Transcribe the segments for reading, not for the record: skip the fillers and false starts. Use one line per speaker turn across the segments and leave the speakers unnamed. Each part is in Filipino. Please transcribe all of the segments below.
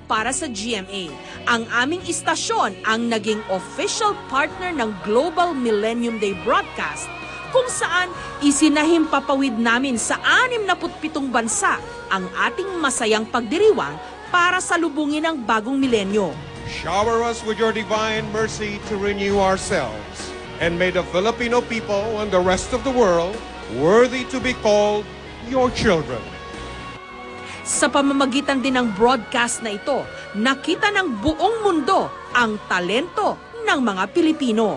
para sa GMA. Ang aming istasyon ang naging official partner ng Global Millennium Day broadcast, kung saan isinahimpapawid namin sa 67 bansa ang ating masayang pagdiriwang para salubungin ang bagong milenyo.
Shower us with your divine mercy to renew ourselves, and may the Filipino people and the rest of the world worthy to be called your children.
Sa pamamagitan din ng broadcast na ito, nakita ng buong mundo ang talento ng mga Pilipino.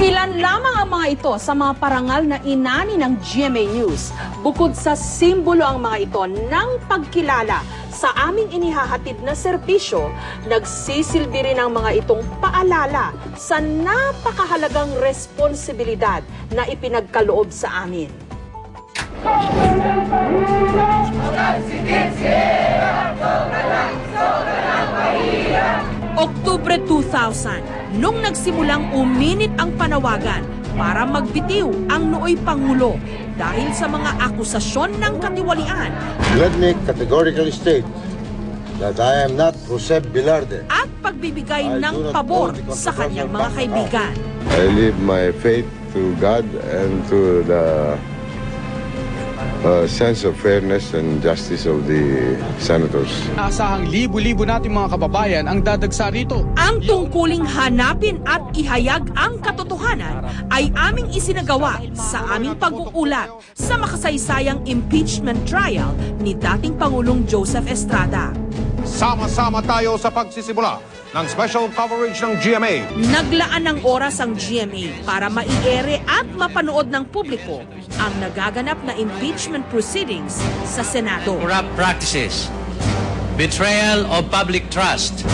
Ilan lamang ang mga ito sa mga parangal na inani ng GMA News. Bukod sa simbolo ang mga ito ng pagkilala sa aming inihahatid na serbisyo, nagsisilbi rin ang mga itong paalala sa napakahalagang responsibilidad na ipinagkaloob sa amin. Oktubre 2000, nung nagsimulang uminit ang panawagan para magbitiw ang nooy Pangulo dahil sa mga akusasyon ng katiwalian.
Let me categorically state that I am not Jose Bilarde.
At pagbibigay ng pabor sa kanyang mga kaibigan.
I leave my faith to God and to the sense of fairness and justice of the senators.
Asahang libu-libo nating mga kababayan ang dadagsa rito.
Ang tungkuling hanapin at ihayag ang katotohanan ay aming isinagawa sa aming pag-uulat sa makasaysayang impeachment trial ni dating Pangulong Joseph Estrada.
Sama-sama tayo sa pagsisimula ng special coverage ng GMA.
Naglaan ng oras ang GMA para maiere at mapanood ng publiko ang nagaganap na impeachment proceedings sa Senado.
Corrupt practices, betrayal of public trust,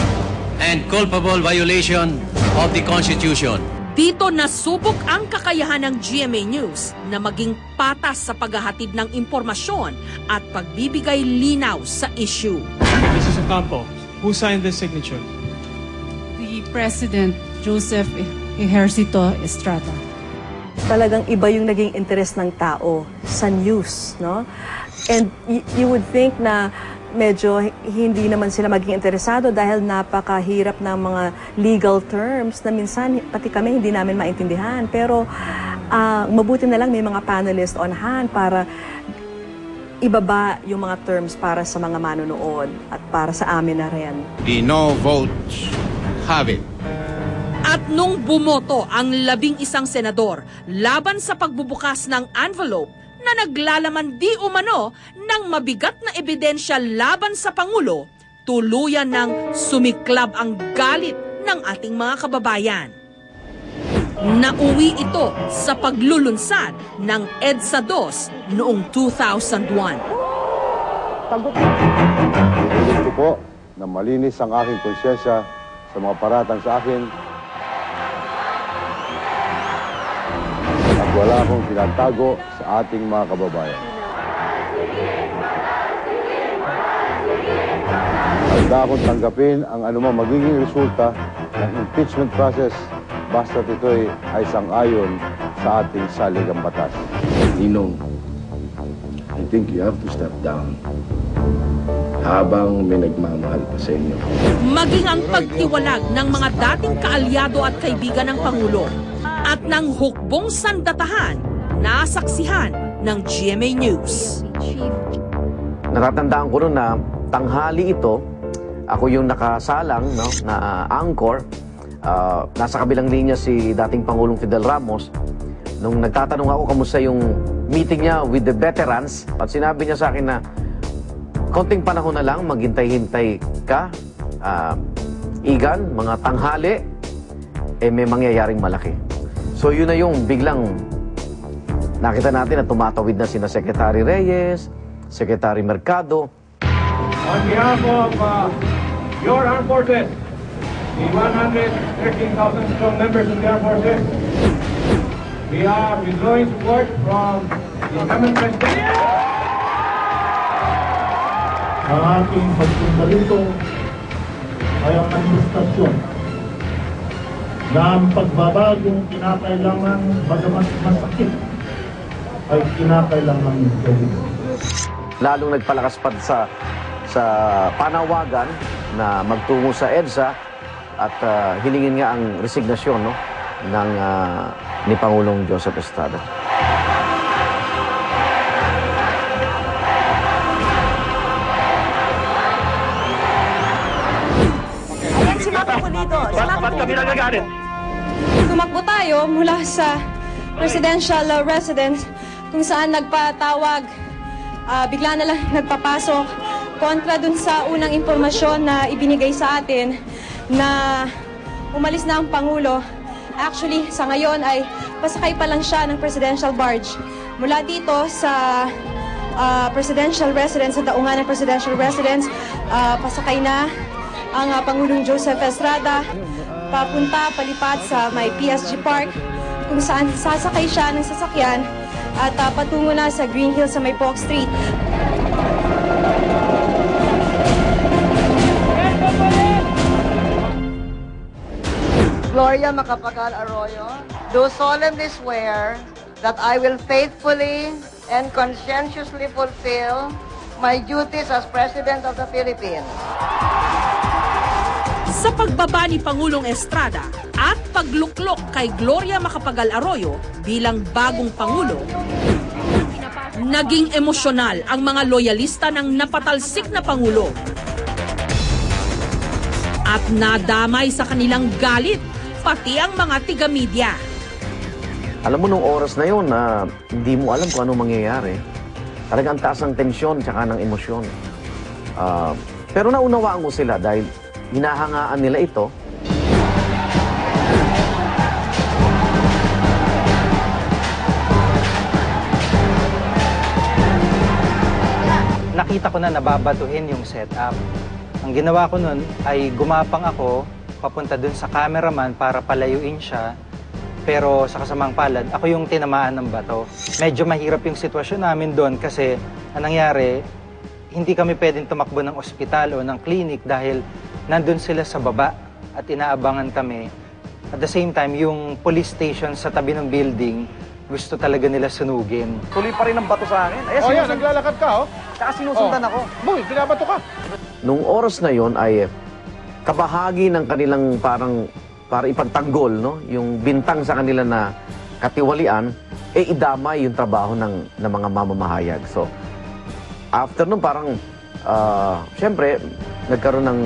and culpable violation of the Constitution.
Dito nasubok ang kakayahan ng GMA News na maging patas sa paghahatid ng impormasyon at pagbibigay linaw sa issue.
Mrs. Ocampo, who signed this signature?
The President, Joseph Ejercito Estrada.
Talagang iba yung naging interest ng tao sa news, no? And you would think na medyo hindi naman sila maging interesado dahil napakahirap ng mga legal terms na minsan pati kami hindi namin maintindihan. Pero mabuti na lang may mga panelists on hand para ibaba yung mga terms para sa mga manonood at para sa amin na rin.
The no votes have it.
At nung bumoto ang 11 senador laban sa pagbubukas ng envelope na naglalaman di umano ng mabigat na ebidensya laban sa Pangulo, tuluyan ng sumiklab ang galit ng ating mga kababayan. Nauwi ito sa paglulunsad ng EDSA 2 noong 2001.
Gusto ko po na malinis ang aking konsyensya sa mga paratang sa akin at wala akong tinatago sa ating mga kababayan. Handa akong tanggapin ang anumang magiging resulta ng impeachment process basta't ito'y ay sang-ayon sa ating saligang batas.
Ninong, I think you have to step down habang may nagmamahal pa sa inyo.
Maging ang pagtiwalag ng mga dating kaalyado at kaibigan ng Pangulo at ng hukbong sandatahan nasaksihan ng GMA News.
Natatandaan ko noon na tanghali ito, ako yung nakasalang na anchor. Nasa kabilang linya si dating Pangulong Fidel Ramos. Nung nagtatanong ako kamusta yung meeting niya with the veterans, at sinabi niya sa akin na konting panahon na lang, maghintay-hintay ka, Igan, mga tanghali, may mangyayaring malaki. So yun na yung biglang nakita natin na tumatawid na sina Secretary Reyes, Secretary Mercado.
On behalf of your armed forces, the 113,000 strong members of the armed forces, we are withdrawing support from the incumbent president.
Ang aking pagpunta rito ay ang administrasyon na ang pagbabagong kinakailangan, bagamat masakit, ay kinakailangan gawin.
Lalong nagpalakas pa sa panawagan na magtungo sa EDSA at hilingin nga ang resignasyon, no, ng ni Pangulong Joseph Estrada.
Ayan si Mama ko dito.
Tumakbo tayo mula sa presidential residence kung saan nagpatawag, bigla na lang nagpapasok kontra dun sa unang impormasyon na ibinigay sa atin na umalis na ang Pangulo. Actually, sa ngayon ay pasakay pa lang siya ng presidential barge. Mula dito sa presidential residence, sa daungan ng presidential residence, pasakay na ang Pangulong Joseph Estrada palipat sa may PSG Park kung saan sasakay siya ng sasakyan at patungo na sa Green Hills sa may Polk Street.
Gloria Macapagal Arroyo, do solemnly swear that I will faithfully and conscientiously fulfill my duties as President of the Philippines.
Sa pagbaba ni Pangulong Estrada at pagluklok kay Gloria Macapagal Arroyo bilang bagong Pangulo, naging emosyonal ang mga loyalista ng napatalsik na Pangulo. At nadamay sa kanilang galit pati ang mga tiga-media.
Alam mo, nung oras na yun, hindi mo alam kung anong mangyayari. Talagang taas ng tensyon tsaka ng emosyon. Pero naunawaan ko sila dahil hinahangaan nila ito.
Nakita ko na nababatuhin yung setup. Ang ginawa ko nun ay gumapang ako papunta dun sa cameraman para palayuin siya. Pero sa kasamang palad, ako yung tinamaan ng bato. Medyo mahirap yung sitwasyon namin doon kasi ang nangyari, hindi kami pwedeng tumakbo ng ospital o ng clinic dahil nandun sila sa baba at inaabangan kami. At the same time, yung police station sa tabi ng building, gusto talaga nila sunugin.
Tuloy pa rin ang bato sa akin.
Oh, yan, naglalakad ka, oh.
Tsaka sinusundan ako.
Boy, binabato ka.
Nung oras na yon ay kabahagi ng kanilang para ipagtanggol, no, yung bintang sa kanila na katiwalian, idamay yung trabaho ng mga mamamahayag. So, after nun parang, syempre, nagkaroon ng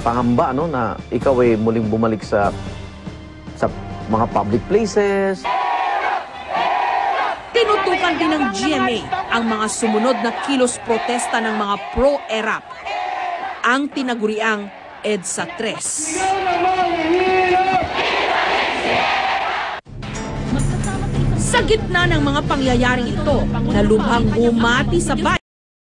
pangamba, no, na ikaw ay muling bumalik sa mga public places.
Tinutukan din ng GMA ang mga sumunod na kilos protesta ng mga pro-ERAP, ang tinaguriang EDSA 3. Sa gitna ng mga pangyayaring ito, na lubhang bumati sa bayan,